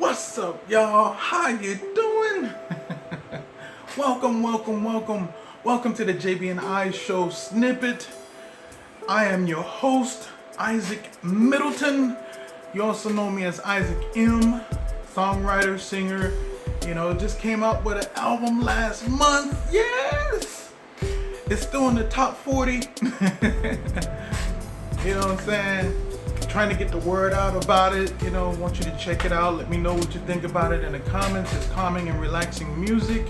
What's up, y'all? How you doing? Welcome to the JB and I Show snippet. I am your host, Isaac Middleton. You also know me as Isaac M, songwriter, singer. Just came out with an album last month. Yes! It's still in the top 40. You know what I'm saying? Trying to get the word out about it. Want you to check it out. Let me know what you think about it in the comments. It's calming and relaxing music.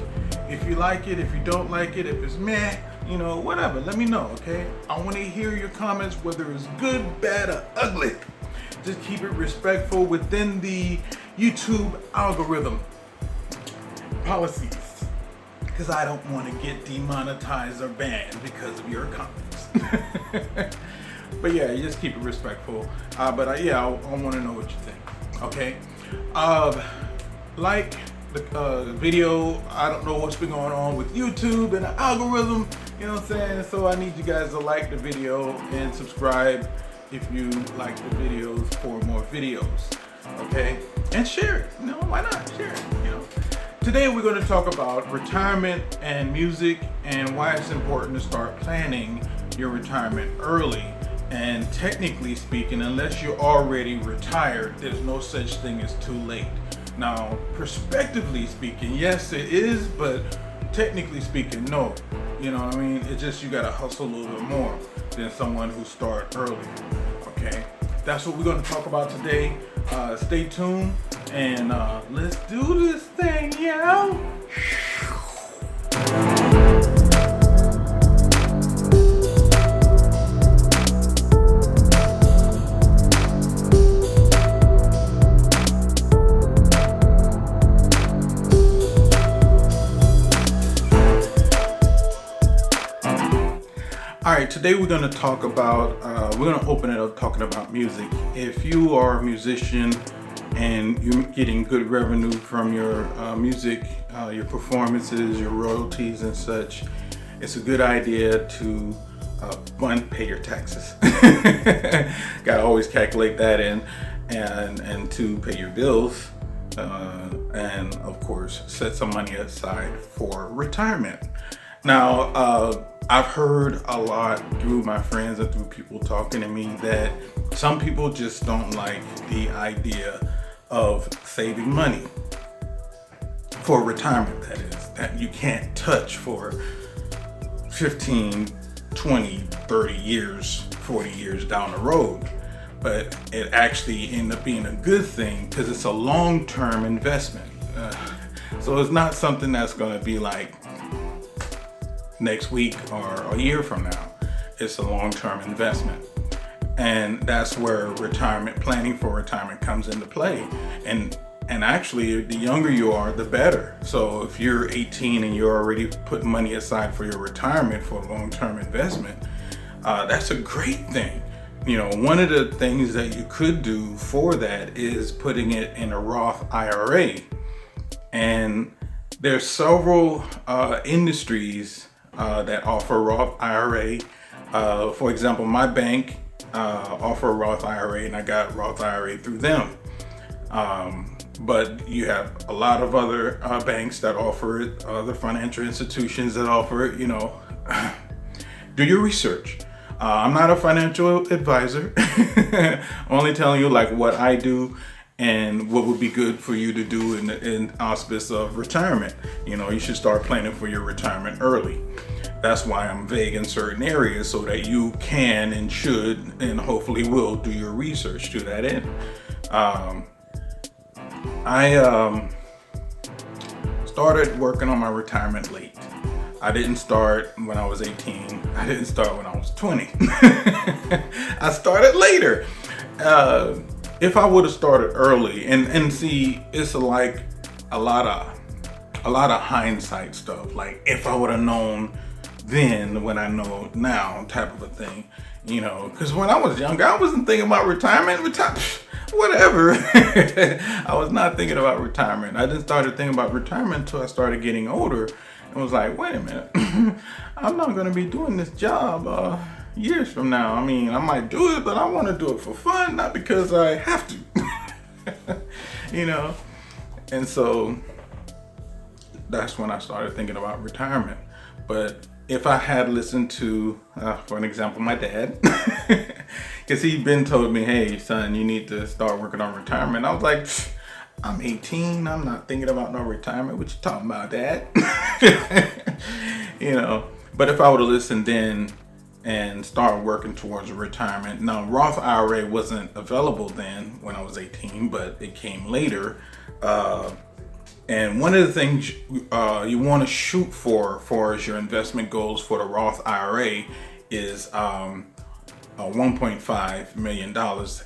If you like it, if you don't like it, if it's meh, whatever. Let me know, okay? I want to hear your comments, whether it's good, bad, or ugly. Just keep it respectful within the YouTube algorithm policies, because I don't want to get demonetized or banned because of your comments. But yeah, just keep it respectful. I want to know what you think. Okay. Like the video. I don't know what's been going on with YouTube and the algorithm. You know what I'm saying? So I need you guys to like the video and subscribe if you like the videos for more videos. Okay. And share it. Why not share it? Today we're going to talk about retirement and music and why it's important to start planning your retirement early. And technically speaking, unless you're already retired, there's no such thing as too late. Now, prospectively speaking, yes it is, but technically speaking, no. You know what I mean? It's just you gotta hustle a little bit more than someone who started early. Okay? That's what we're gonna talk about today. Stay tuned and let's do this thing, yo! Alright, today we're going to talk about, we're going to open it up talking about music. If you are a musician and you're getting good revenue from your music, your performances, your royalties and such, it's a good idea to pay your taxes. Gotta always calculate that in and to pay your bills and of course set some money aside for retirement. Now, I've heard a lot through my friends and through people talking to me that some people just don't like the idea of saving money for retirement, that you can't touch for 15, 20, 30 years, 40 years down the road. But it actually ended up being a good thing because it's a long-term investment. So it's not something that's going to be like next week or a year from now. It's a long-term investment, and that's where planning for retirement comes into play. And actually, the younger you are, the better. So if you're 18 and you're already putting money aside for your retirement for a long-term investment, that's a great thing. One of the things that you could do for that is putting it in a Roth IRA. And there's several industries that offer Roth IRA. For example, my bank offer Roth IRA, and I got Roth IRA through them. But you have a lot of other banks that offer it, other financial institutions that offer it. Do your research. I'm not a financial advisor. I'm only telling you like what I do and what would be good for you to do in auspice of retirement. You should start planning for your retirement early. That's why I'm vague in certain areas, so that you can and should and hopefully will do your research to that end. I started working on my retirement late. I didn't start when I was 18. I didn't start when I was 20. I started later. If I would have started early, and see, it's like a lot of hindsight stuff. Like if I would have known then when I know now type of a thing, because when I was younger, I wasn't thinking about retirement, whatever. I was not thinking about retirement. I didn't start thinking about retirement until I started getting older and was like, wait a minute, I'm not going to be doing this job years from now. I mean, I might do it, but I want to do it for fun, not because I have to. And so that's when I started thinking about retirement. But if I had listened to, for an example, my dad, because he'd been told me, hey, son, you need to start working on retirement. I was like, I'm 18. I'm not thinking about no retirement. What you talking about, Dad? You know, but if I would have listened then and started working towards a retirement. Now, Roth IRA wasn't available then when I was 18, but it came later. And one of the things you want to shoot for as your investment goals for the Roth IRA is $1.5 million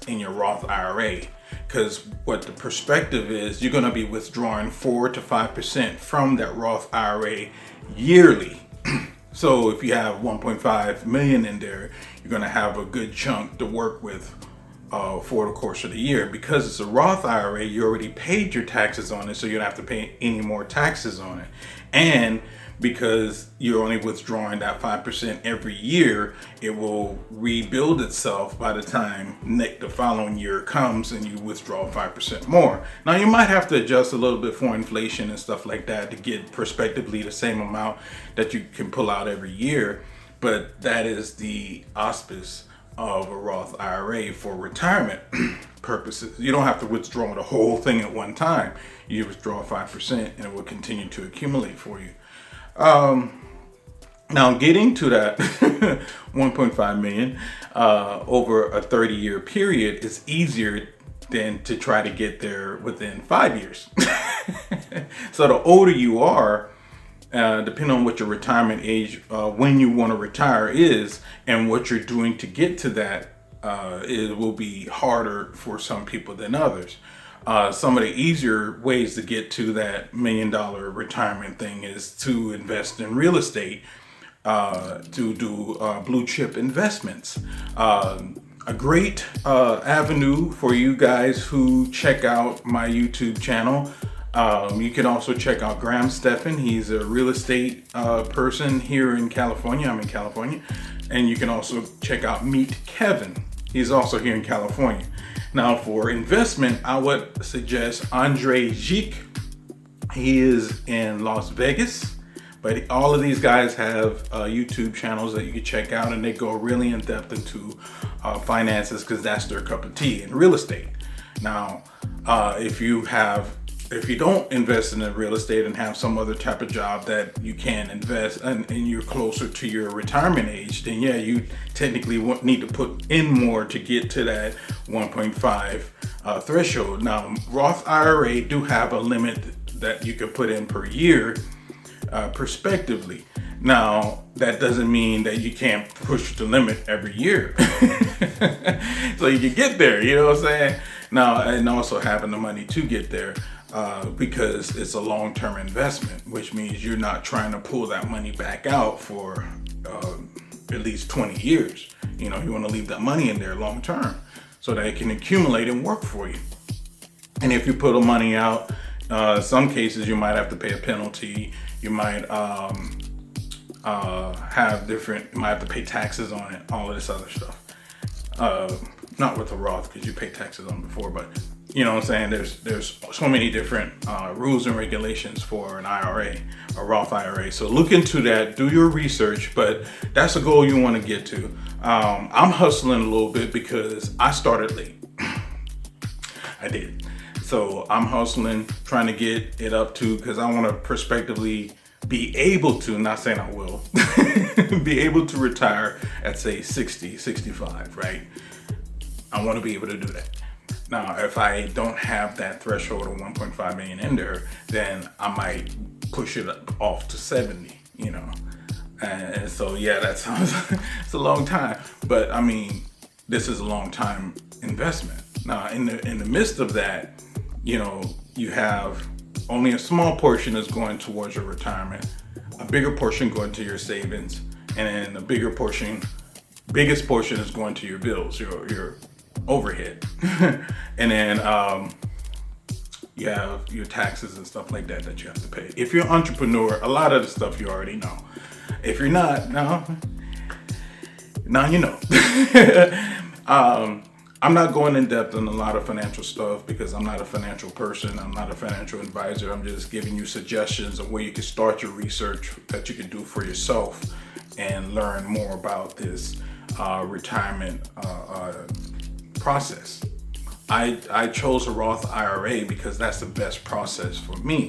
in your Roth IRA. Because what the perspective is, you're going to be withdrawing 4 to 5% from that Roth IRA yearly. So if you have 1.5 million in there, you're going to have a good chunk to work with for the course of the year. Because it's a Roth IRA, you already paid your taxes on it, so you don't have to pay any more taxes on it. And because you're only withdrawing that 5% every year, it will rebuild itself by the time the following year comes and you withdraw 5% more. Now, you might have to adjust a little bit for inflation and stuff like that to get prospectively the same amount that you can pull out every year, but that is the auspice of a Roth IRA for retirement purposes. You don't have to withdraw the whole thing at one time. You withdraw 5% and it will continue to accumulate for you. Now getting to that 1.5 million over a 30-year period is easier than to try to get there within 5 years. So the older you are, depending on what your retirement age, when you want to retire is, and what you're doing to get to that, it will be harder for some people than others. Some of the easier ways to get to that $1 million retirement thing is to invest in real estate, to do blue chip investments. A great avenue for you guys who check out my YouTube channel. You can also check out Graham Stephan. He's a real estate person here in California. I'm in California. And you can also check out Meet Kevin. He's also here in California. Now, for investment, I would suggest Andre Gic. He is in Las Vegas, but all of these guys have YouTube channels that you can check out, and they go really in depth into finances because that's their cup of tea in real estate. Now, if you don't invest in the real estate and have some other type of job that you can invest and you're closer to your retirement age, then yeah, you technically need to put in more to get to that 1.5 threshold. Now, Roth IRA do have a limit that you can put in per year, prospectively. Now, that doesn't mean that you can't push the limit every year. So you can get there, you know what I'm saying? Now, and also having the money to get there. Because it's a long-term investment, which means you're not trying to pull that money back out for at least 20 years. You know, you want to leave that money in there long-term so that it can accumulate and work for you. And if you put the money out, some cases you might have to pay a penalty. You might you might have to pay taxes on it, all of this other stuff. Not with the Roth, because you pay taxes on before, but you know what I'm saying? There's so many different rules and regulations for an IRA, a Roth IRA. So look into that, do your research, but that's a goal you want to get to. I'm hustling a little bit because I started late. I did. So I'm hustling, trying to get it up to, because I want to prospectively be able to, not saying I will, be able to retire at say 60, 65, right? I want to be able to do that. Now, if I don't have that threshold of 1.5 million in there, then I might push it off to 70, you know. And so, yeah, that sounds, it's a long time. But I mean, this is a long time investment. Now, in the midst of that, you know, you have only a small portion is going towards your retirement, a bigger portion going to your savings, and then the biggest portion is going to your bills, your overhead. And then you have your taxes and stuff like that you have to pay. If you're an entrepreneur, a lot of the stuff you already know. If you're not, now you know. I'm not going in depth on a lot of financial stuff because I'm not a financial person. I'm not a financial advisor. I'm just giving you suggestions of where you can start your research that you can do for yourself and learn more about this retirement process. I chose a Roth IRA because that's the best process for me.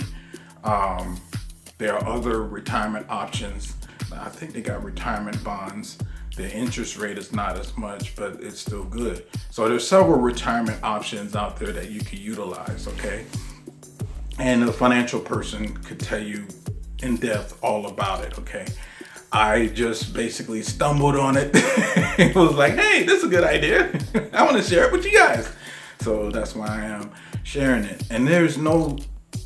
There are other retirement options. I think they got retirement bonds. The interest rate is not as much, but it's still good. So there's several retirement options out there that you can utilize, okay? And a financial person could tell you in depth all about it, okay? I just basically stumbled on it. It was like, hey, this is a good idea. I want to share it with you guys. So that's why I am sharing it. And there's no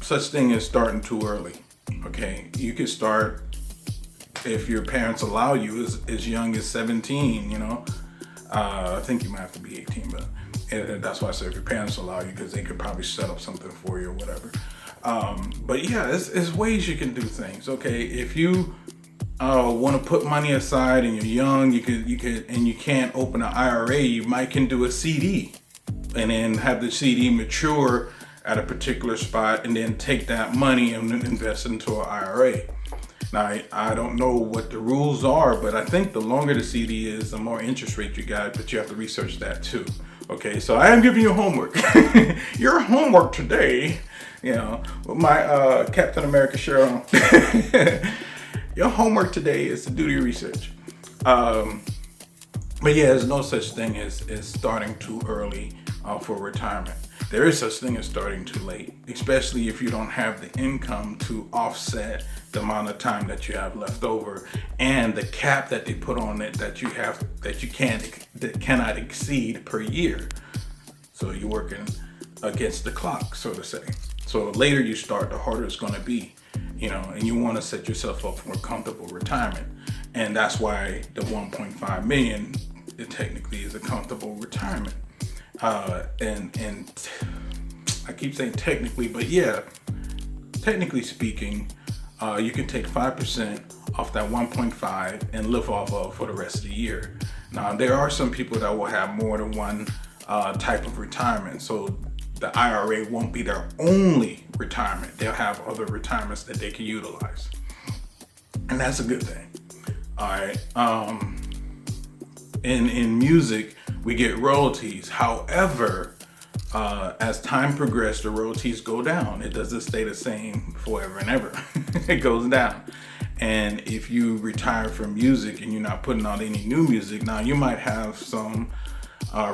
such thing as starting too early, okay? You can start if your parents allow you as young as 17, I think you might have to be 18, but that's why I say if your parents allow you, because they could probably set up something for you or whatever. But yeah, it's ways you can do things. Okay, if you want to put money aside and you're young, you could, and you can't open an IRA, you might can do a CD, and then have the CD mature at a particular spot, and then take that money and invest into an IRA. Now, I don't know what the rules are, but I think the longer the CD is, the more interest rate you got, but you have to research that too. Okay, so I am giving you homework. Your homework today, with my Captain America shirt on. Your homework today is to do your research. But yeah, there's no such thing as starting too early for retirement. There is such thing as starting too late, especially if you don't have the income to offset the amount of time that you have left over, and the cap that they put on it that cannot exceed per year. So you're working against the clock, so to say. So the later you start, the harder it's going to be, and you want to set yourself up for a comfortable retirement. And that's why the 1.5 million, it technically is a comfortable retirement. And I keep saying technically, but yeah, technically speaking, you can take 5% off that 1.5 and live off of for the rest of the year. Now, there are some people that will have more than one type of retirement. So the IRA won't be their only retirement. They'll have other retirements that they can utilize. And that's a good thing. All right. In music, we get royalties. However, as time progresses, the royalties go down. It doesn't stay the same forever and ever. It goes down. And if you retire from music and you're not putting out any new music, now you might have some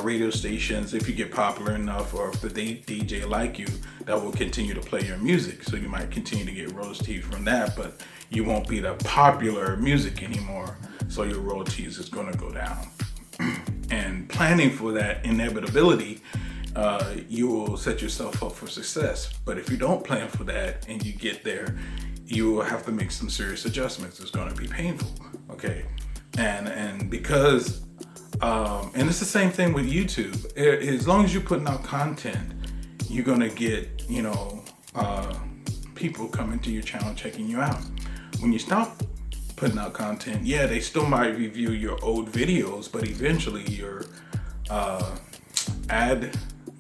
radio stations, if you get popular enough, or if the DJ like you, that will continue to play your music. So you might continue to get royalties from that, but you won't be the popular music anymore. So your royalties is going to go down. And planning for that inevitability, you will set yourself up for success. But if you don't plan for that and you get there, you will have to make some serious adjustments. It's going to be painful. Okay. And because, and it's the same thing with YouTube. As long as you're putting out content, you're going to get, people coming to your channel, checking you out. When you stop putting out content, yeah, they still might review your old videos, but eventually your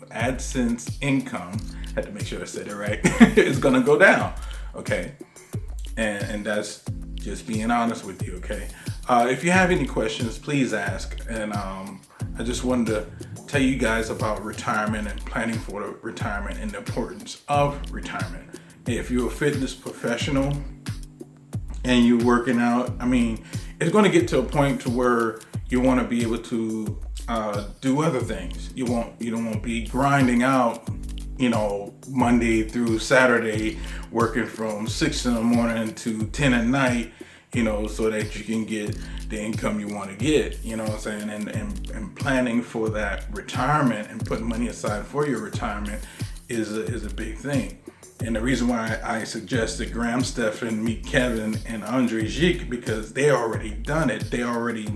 AdSense income, I had to make sure I said it right, is gonna go down. Okay, and that's just being honest with you. Okay, if you have any questions, please ask. And I just wanted to tell you guys about retirement and planning for the retirement and the importance of retirement. If you're a fitness professional and you're working out, I mean, it's going to get to a point to where you want to be able to do other things. You don't want to be grinding out, Monday through Saturday, working from 6 in the morning to 10 at night, so that you can get the income you want to get, you know what I'm saying? And planning for that retirement and putting money aside for your retirement is a big thing. And the reason why I suggested Graham Stephan, Meet Kevin, and Andre Gic, because they already done it. They already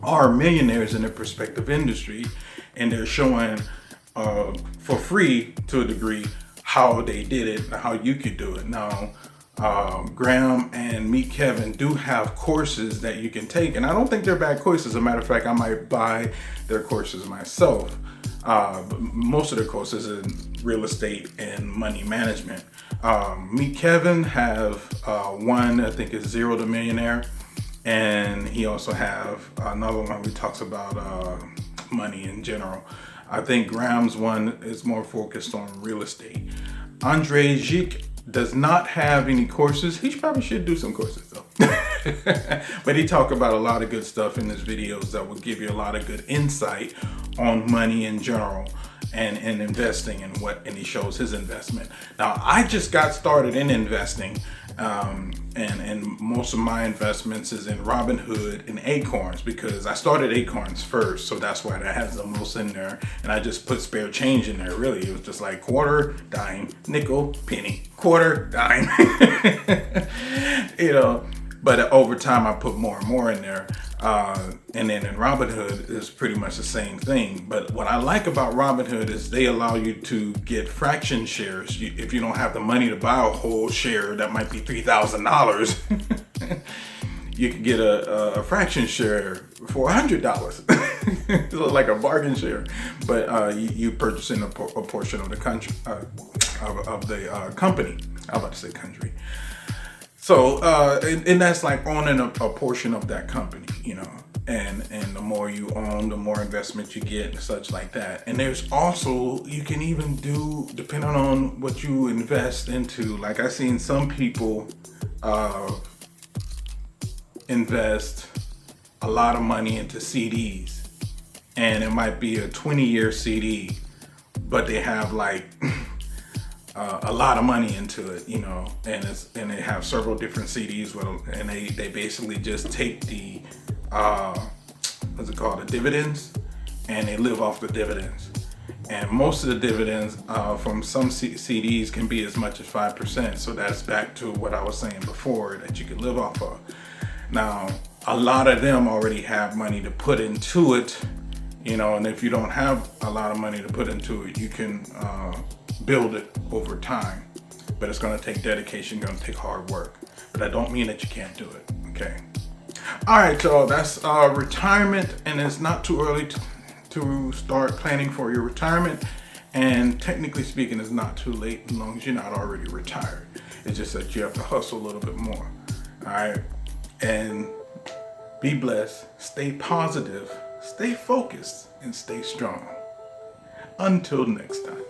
are millionaires in their respective industry, and they're showing for free to a degree how they did it and how you could do it. Now, Graham and Meet Kevin do have courses that you can take, and I don't think they're bad courses. As a matter of fact, I might buy their courses myself. But most of their courses in real estate and money management. Meet Kevin have one, I think is Zero to Millionaire, and he also have another one who talks about money in general. I think Graham's one is more focused on real estate. Andre Gic does not have any courses. He probably should do some courses though. But he talked about a lot of good stuff in his videos that will give you a lot of good insight on money in general and investing and he shows his investment. Now, I just got started in investing, and most of my investments is in Robinhood and Acorns, because I started Acorns first, so that's why that has the most in there. And I just put spare change in there. Really, it was just like quarter, dime, nickel, penny, quarter, dime. You know, but over time I put more and more in there. And then in Robinhood is pretty much the same thing. But what I like about Robinhood is they allow you to get fraction shares. If you don't have the money to buy a whole share, that might be $3,000. You can get a fraction share for $100. So like a bargain share. But you purchasing a portion of the country of the company. I was about to say country. So, and that's like owning a portion of that company, you know, and the more you own, the more investment you get and such like that. And there's also, you can even do, depending on what you invest into, like I've seen some people invest a lot of money into CDs, and it might be a 20-year CD, but they have like a lot of money into it, you know, and they have several different CDs with them, and they basically just take the what's it called, the dividends, and they live off the dividends. And most of the dividends from some CDs can be as much as 5%. So that's back to what I was saying before, that you can live off of. Now, a lot of them already have money to put into it, you know, and if you don't have a lot of money to put into it, you can build it over time. But it's going to take dedication, going to take hard work. But that don't mean that you can't do it, okay? All right, so that's retirement, and it's not too early to start planning for your retirement. And technically speaking, it's not too late as long as you're not already retired. It's just that you have to hustle a little bit more. All right, and be blessed, stay positive, stay focused, and stay strong. Until next time.